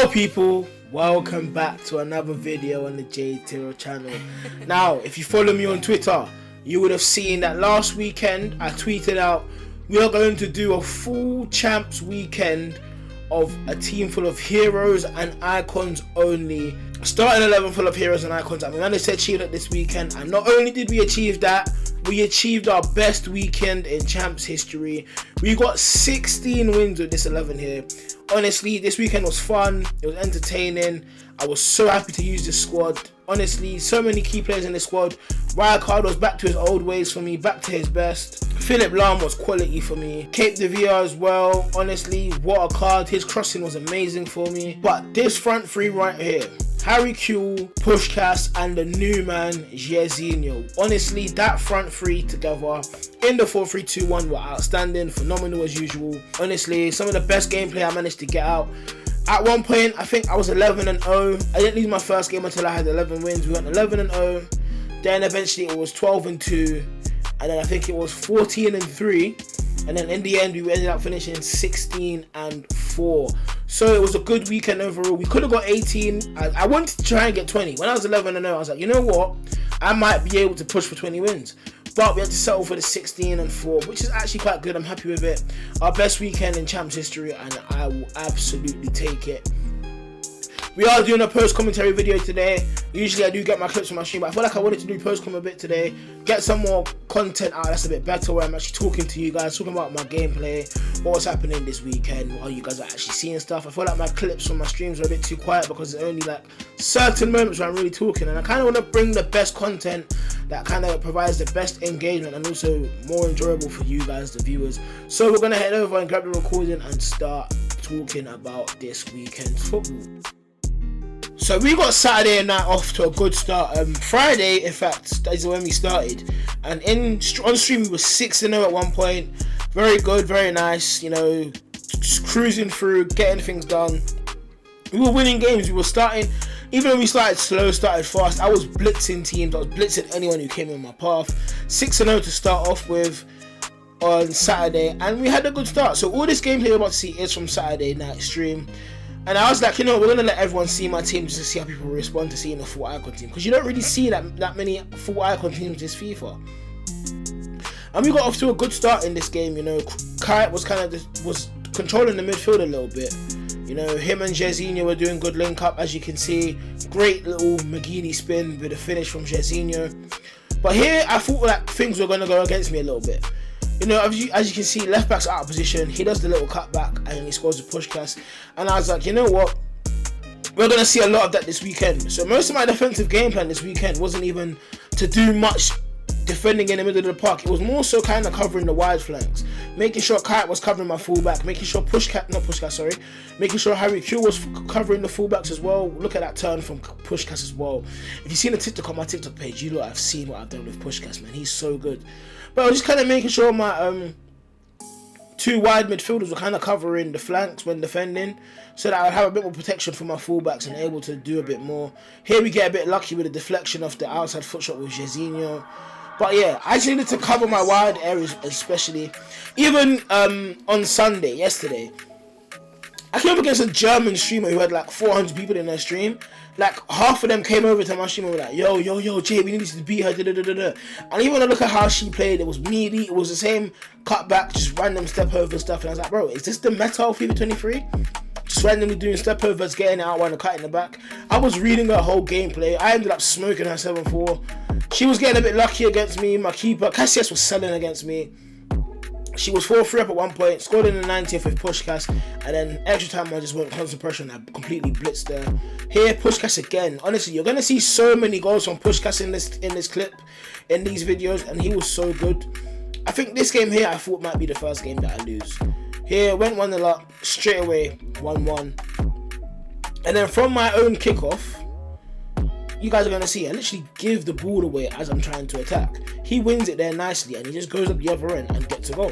Hello people, welcome back to another video on the J0 channel. Now, if you follow me on Twitter, you would have seen that last weekend I tweeted out we are going to do a full champs weekend of a team full of heroes and icons only. Starting 11 full of heroes and icons. I managed to achieve that this weekend, and not only did we achieve that, we achieved our best weekend in champs history. We got 16 wins with this 11 here. Honestly, this weekend was fun, it was entertaining. I was so happy to use this squad. Honestly, so many key players in this squad. Wildcard was back to his old ways for me, back to his best. Philip Lahm was quality for me. Cape de Villa as well. Honestly, what a card. His crossing was amazing for me. But this front three right here, Harry Kewell, Puskás, and the new man, Jairzinho. Honestly, that front three together in the 4-3-2-1 were outstanding, phenomenal as usual. Honestly, some of the best gameplay I managed to get out. At one point, I think I was 11-0. I didn't lose my first game until I had 11 wins. We went 11-0. Then eventually it was 12-2. And then I think it was 14-3. And then in the end, we ended up finishing 16-4. So it was a good weekend overall. We could have got 18. I wanted to try and get 20. When I was 11-0, I was like, you know what? I might be able to push for 20 wins. But we had to settle for the 16-4, which is actually quite good. I'm happy with it. Our best weekend in champs history, and I will absolutely take it. We are doing a post-commentary video today. Usually I do get my clips from my stream, but I feel like I wanted to do post-com a bit today. Get some more content out that's a bit better, where I'm actually talking to you guys, talking about my gameplay, what's happening this weekend, while you guys are actually seeing stuff. I feel like my clips from my streams are a bit too quiet because it's only like certain moments where I'm really talking, and I kind of want to bring the best content that kind of provides the best engagement and also more enjoyable for you guys, the viewers. So we're going to head over and grab the recording and start talking about this weekend's football. So we got Saturday night off to a good start. Friday, in fact, is when we started, and on stream we were 6-0 at one point. Very good, very nice. You know, just cruising through, getting things done. We were winning games. We were starting, even though we started slow, started fast. I was blitzing teams. I was blitzing anyone who came in my path. 6-0 to start off with on Saturday, and we had a good start. So all this gameplay we're about to see is from Saturday night stream. And I was like, you know, we're going to let everyone see my team just to see how people respond to seeing a full icon team. Because you don't really see that many full icon teams this FIFA. And we got off to a good start in this game, you know. Kite was was controlling the midfield a little bit. You know, him and Jairzinho were doing good link up, as you can see. Great little McGeady spin with a finish from Jairzinho. But here, I thought that things were going to go against me a little bit. You know, as you can see, left back's out of position. He does the little cutback and he scores a Puskás. And I was like, you know what? We're going to see a lot of that this weekend. So most of my defensive game plan this weekend wasn't even to do much defending in the middle of the park. It was more so kind of covering the wide flanks. Making sure Kite was covering my fullback. Making sure making sure Harry Kewell was covering the fullbacks as well. Look at that turn from Puskás as well. If you've seen the TikTok on my TikTok page, you know I've seen what I've done with Puskás, man. He's so good. But I was just kind of making sure my two wide midfielders were kind of covering the flanks when defending, so that I would have a bit more protection for my fullbacks and able to do a bit more. Here we get a bit lucky with the deflection of the outside foot shot with Jairzinho. But yeah, I just needed to cover my wide areas, especially. Even on Sunday, yesterday, I came up against a German streamer who had like 400 people in their stream. Like, half of them came over to my stream and were like, yo, Jay, we need to beat her, da-da-da-da-da. And even when I look at how she played, it was meaty, it was the same cutback, just random step over stuff. And I was like, bro, is this the meta of FIFA 23? Just randomly doing step overs, getting it out while the cut in the back. I was reading her whole gameplay. I ended up smoking her 7-4. She was getting a bit lucky against me. My keeper, Cassius, was selling against me. She was 4-3 up at one point, scored in the 90th with Puskás, and then extra time I just went constant pressure and I completely blitzed there. Here, Puskás again. Honestly, you're gonna see so many goals from Puskás in this clip, in these videos, and he was so good. I think this game here I thought might be the first game that I lose. Here, went 1-0 up, straight away 1-1. And then from my own kickoff, you guys are going to see I literally give the ball away as I'm trying to attack. He wins it there nicely and he just goes up the other end and gets a goal.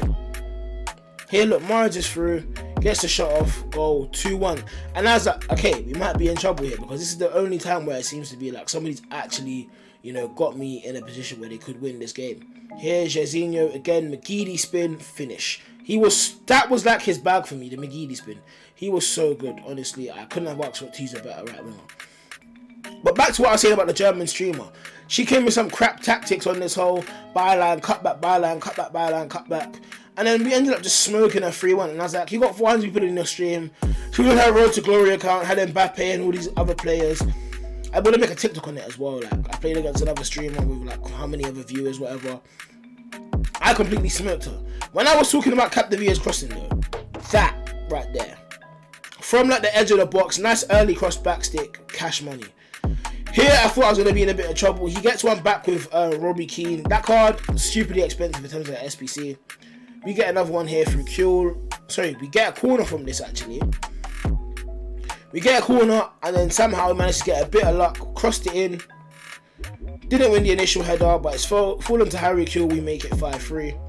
Here, look, Marge is through, gets the shot off, goal, 2-1. And I was like, okay, we might be in trouble here because this is the only time where it seems to be like somebody's actually, you know, got me in a position where they could win this game. Here, Jairzinho, again, McGeady spin, finish. That was like his bag for me, the McGeady spin. He was so good, honestly. I couldn't have asked for to use a better right winger. But back to what I was saying about the German streamer. She came with some crap tactics on this whole byline, cutback, byline, cutback, byline, cutback. And then we ended up just smoking a 3-1. And I was like, you got 400 people in your stream. She was on her Road to Glory account, had Mbappe and all these other players. I want to make a TikTok on it as well. Like, I played against another streamer with like how many other viewers, whatever. I completely smoked her. When I was talking about Captivia's crossing though, that right there. From like the edge of the box, nice early cross back stick, cash money. Here I thought I was going to be in a bit of trouble. He gets one back with Robbie Keane. That card, stupidly expensive in terms of the SPC. We get another one here from Kuhl. Sorry, we get a corner from this actually. We get a corner and then somehow we managed to get a bit of luck. Crossed it in. Didn't win the initial header, but it's fallen to Harry Kuhl. We make it 5-3.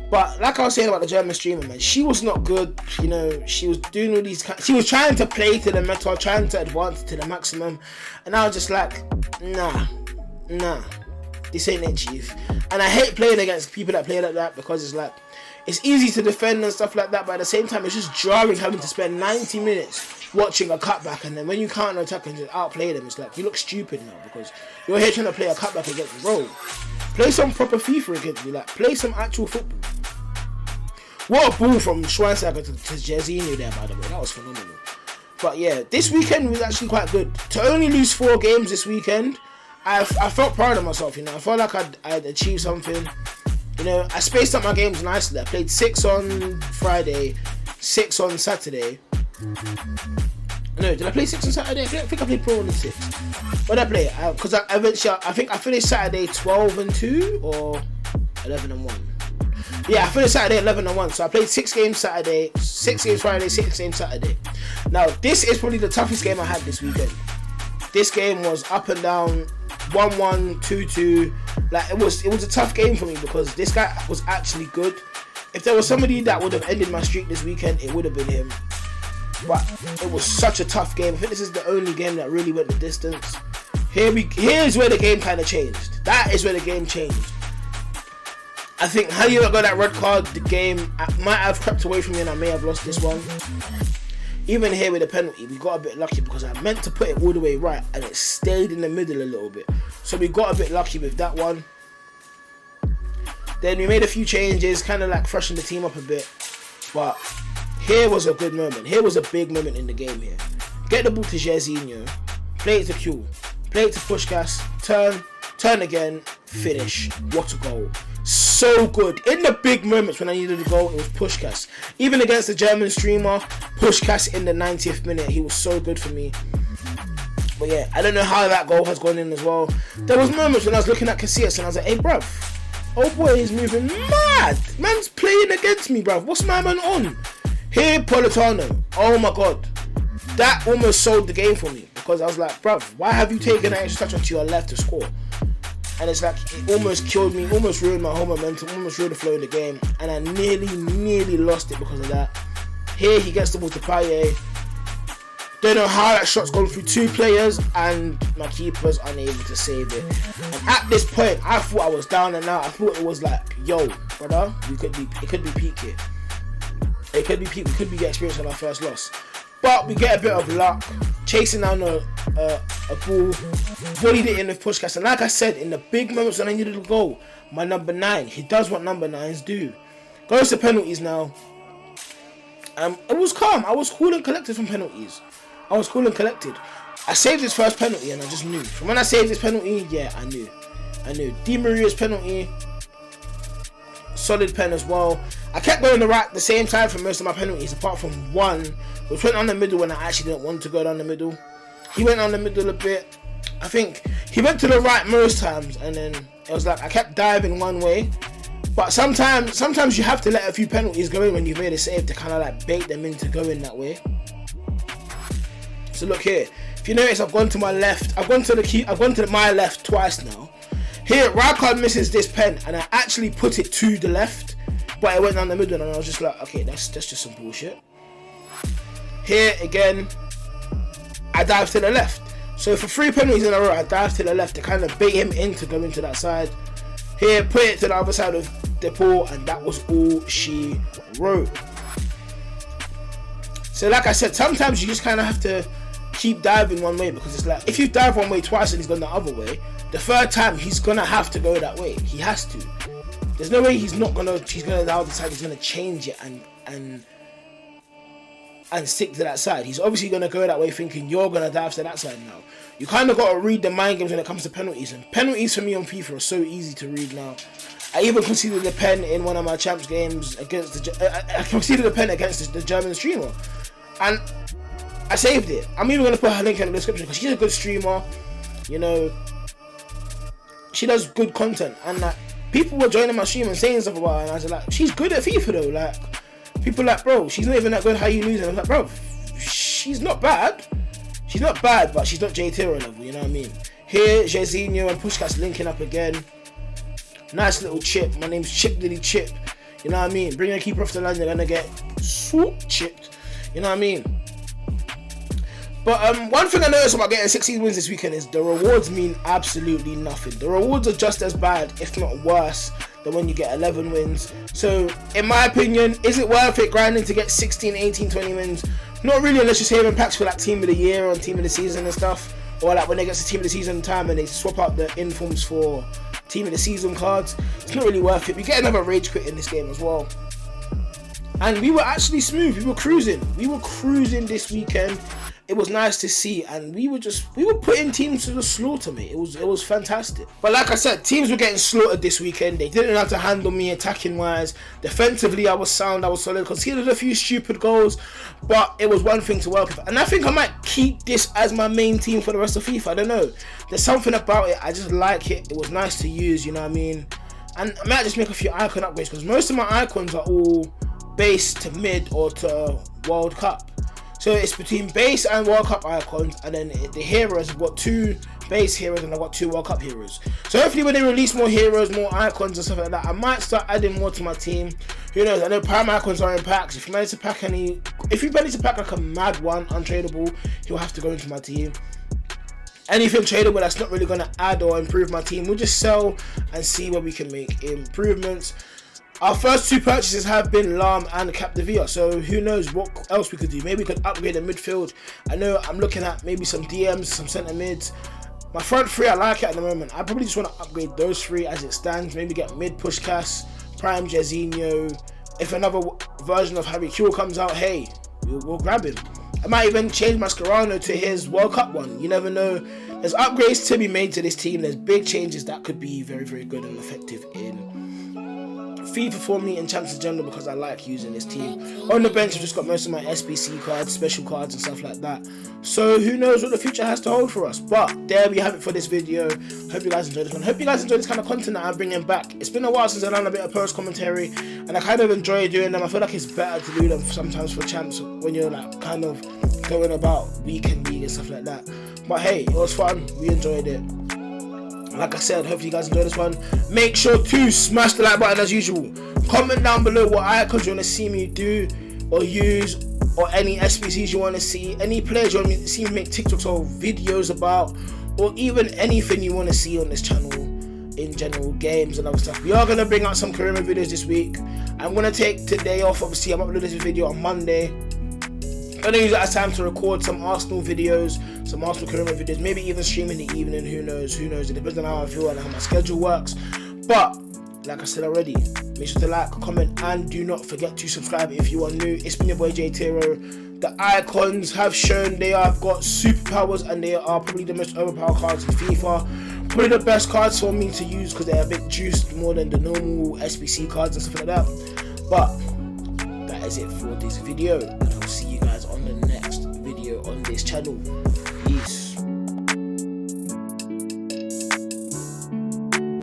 But like I was saying about the German streamer, man, she was not good. You know, she was doing all these. She was trying to play to the meta, trying to advance to the maximum, and I was just like, nah, this ain't it, chief. And I hate playing against people that play like that because it's like, it's easy to defend and stuff like that, but at the same time, it's just jarring having to spend 90 minutes watching a cutback, and then when you counter attack and just outplay them, it's like you look stupid now because you're here trying to play a cutback against the role. Play some proper FIFA against me, like play some actual football. What a ball from Schweinsteiger to Jairzinho there, by the way. That was phenomenal. But yeah, this weekend was actually quite good. To only lose 4 games this weekend, I felt proud of myself, you know. I felt like I'd achieved something. You know, I spaced up my games nicely. I played 6 on Friday, 6 on Saturday. No, did I play 6 on Saturday? I think I played Pro on 6. What did I play? Because I think I finished Saturday 12-2 or 11-1. Yeah, I finished Saturday 11-1, so I played 6 games Saturday, 6 games Friday, 6 games Saturday. Now, this is probably the toughest game I had this weekend. This game was up and down, 1-1, 2-2. Like it was a tough game for me because this guy was actually good. If there was somebody that would have ended my streak this weekend, it would have been him. But it was such a tough game. I think this is the only game that really went the distance. Here's where the game kind of changed. That is where the game changed. I think had you not got that red card, the game might have crept away from me and I may have lost this one. Even here with the penalty, we got a bit lucky because I meant to put it all the way right and it stayed in the middle a little bit. So we got a bit lucky with that one. Then we made a few changes, kind of like freshened the team up a bit. But here was a good moment. Here was a big moment in the game here. Get the ball to Jairzinho, play it to Kuhl, play it to Puskás, turn again, finish. What a goal. So good. In the big moments when I needed a goal, it was Puskás. Even against the German streamer, Puskás in the 90th minute, he was so good for me. But yeah, I don't know how that goal has gone in as well. There was moments when I was looking at Casillas and I was like, hey bruv, oh boy, he's moving mad. Man's playing against me, bruv. What's my man on? Here, Politano. Oh my god. That almost sold the game for me. Because I was like, bruv, why have you taken an extra touch onto your left to score? And it's like, it almost killed me, almost ruined my whole momentum, almost ruined the flow in the game. And I nearly lost it because of that. Here, he gets the ball to Payet. Don't know how that shot's gone through 2 players and my keeper's unable to save it. And at this point, I thought I was down and out. I thought it was like, yo, brother, it could be peak here. It could be peak. We could be experiencing our first loss. But we get a bit of luck, chasing down a ball, volleyed it in with Puskás. And like I said, in the big moments when I needed a goal, my number 9, he does what number 9s do. Goes to penalties now. It was calm. I was cool and collected from penalties. I was cool and collected. I saved his first penalty and I just knew. From when I saved his penalty, yeah, I knew. Di Maria's penalty, solid pen as well. I kept going the same side for most of my penalties, apart from one, which went down the middle when I actually didn't want to go down the middle. He went down the middle a bit. I think he went to the right most times, and then it was like I kept diving one way. But sometimes you have to let a few penalties go in when you've made a save to kind of like bait them into going that way. So look here. If you notice, I've gone to my left. I've gone to my left twice now. Here, Rijkaard misses this pen, and I actually put it to the left, but it went down the middle, and I was just like, okay, that's just some bullshit. Here again, I dive to the left. So for 3 penalties in a row, I dive to the left to kind of bait him into going to that side. Here, put it to the other side of the pool, and that was all she wrote. So like I said, sometimes you just kind of have to keep diving one way, because it's like, if you dive one way twice and he's gone the other way, the third time he's gonna have to go that way. He has to. There's no way he's gonna now decide he's gonna change it and stick to that side. He's obviously gonna go that way thinking you're gonna dive to that side now. You kind of got to read the mind games when it comes to penalties, and penalties for me on FIFA are so easy to read now. I even conceded a pen in one of my champs games against I conceded a pen against the German streamer, and I saved it. I'm even gonna put her link in the description because she's a good streamer. You know, she does good content, and like, people were joining my stream and saying stuff about her, and I was like, she's good at FIFA though. Like, people like, bro, she's not even that good. How you losing? I'm like, bro, she's not bad. She's not bad, but she's not J Tiro level. You know what I mean? Here, Jairzinho and Puskás linking up again. Nice little chip. My name's Chip Diddy Chip. You know what I mean? Bring a keeper off the line, they're gonna get swoop chipped. You know what I mean? But one thing I noticed about getting 16 wins this weekend is the rewards mean absolutely nothing. The rewards are just as bad, if not worse, than when you get 11 wins. So, in my opinion, is it worth it grinding to get 16, 18, 20 wins? Not really, unless you're saving packs for like Team of the Year or Team of the Season and stuff. Or like when they get to Team of the Season time and they swap out the informs for Team of the Season cards. It's not really worth it. We get another rage quit in this game as well. And we were actually smooth. We were cruising. We were cruising this weekend. It was nice to see, and we were putting teams to the slaughter, mate. It was fantastic. But like I said, teams were getting slaughtered this weekend. They didn't have to handle me attacking wise. Defensively, I was sound, I was solid. Conceded a few stupid goals, but it was one thing to work with. And I think I might keep this as my main team for the rest of FIFA. I don't know. There's something about it. I just like it. It was nice to use, you know what I mean? And I might just make a few icon upgrades, because most of my icons are all base to mid or to World Cup. So it's between base and World Cup icons, and then the heroes, I've got 2 base heroes and I've got 2 World Cup heroes. So hopefully when they release more heroes, more icons and stuff like that, I might start adding more to my team. Who knows? I know prime icons are in packs. If you manage to pack like a mad one, untradeable, he'll have to go into my team. Anything tradable that's not really going to add or improve my team, we'll just sell and see where we can make improvements. Our first 2 purchases have been Lam and Capdevia, so who knows what else we could do. Maybe we could upgrade the midfield. I know I'm looking at maybe some DMs, some centre mids. My front 3, I like it at the moment. I probably just want to upgrade those 3 as it stands. Maybe get mid Puskás, prime Jairzinho. If another version of Harry Kewell comes out, hey, we'll grab him. I might even change Mascherano to his World Cup one. You never know. There's upgrades to be made to this team. There's big changes that could be very, very good and effective in FIFA for me and champs in general, because I like using this team. On the bench, I've just got most of my SBC cards, special cards and stuff like that. So who knows what the future has to hold for us. But there we have it for this video. Hope you guys enjoyed this one. Hope you guys enjoyed this kind of content that I'm bringing back. It's been a while since I've done a bit of post commentary, and I kind of enjoy doing them. I feel like it's better to do them sometimes for champs when you're like kind of going about weekend league and stuff like that. But hey, it was fun. We enjoyed it. Like I said, hopefully you guys enjoyed this one. Make sure to smash the like button as usual. Comment down below what icons you want to see me do or use, or any SBCs you want to see, any players you want to see me make TikToks or videos about, or even anything you want to see on this channel in general, games and other stuff. We are going to bring out some career mode videos this week. I'm going to take today off. Obviously, I'm uploading this video on Monday. I'm going to use that as time to record some Arsenal videos, some Arsenal career mode videos, maybe even stream in the evening. Who knows? It depends on how I feel and how my schedule works. But like I said already, make sure to like, comment, and do not forget to subscribe if you are new. It's been your boy J Tiro. The icons have shown they have got superpowers, and they are probably the most overpowered cards in FIFA. Probably the best cards for me to use because they're a bit juiced more than the normal SBC cards and stuff like that. But that is it for this video, and I'll see you guys on the next video on this channel. Peace.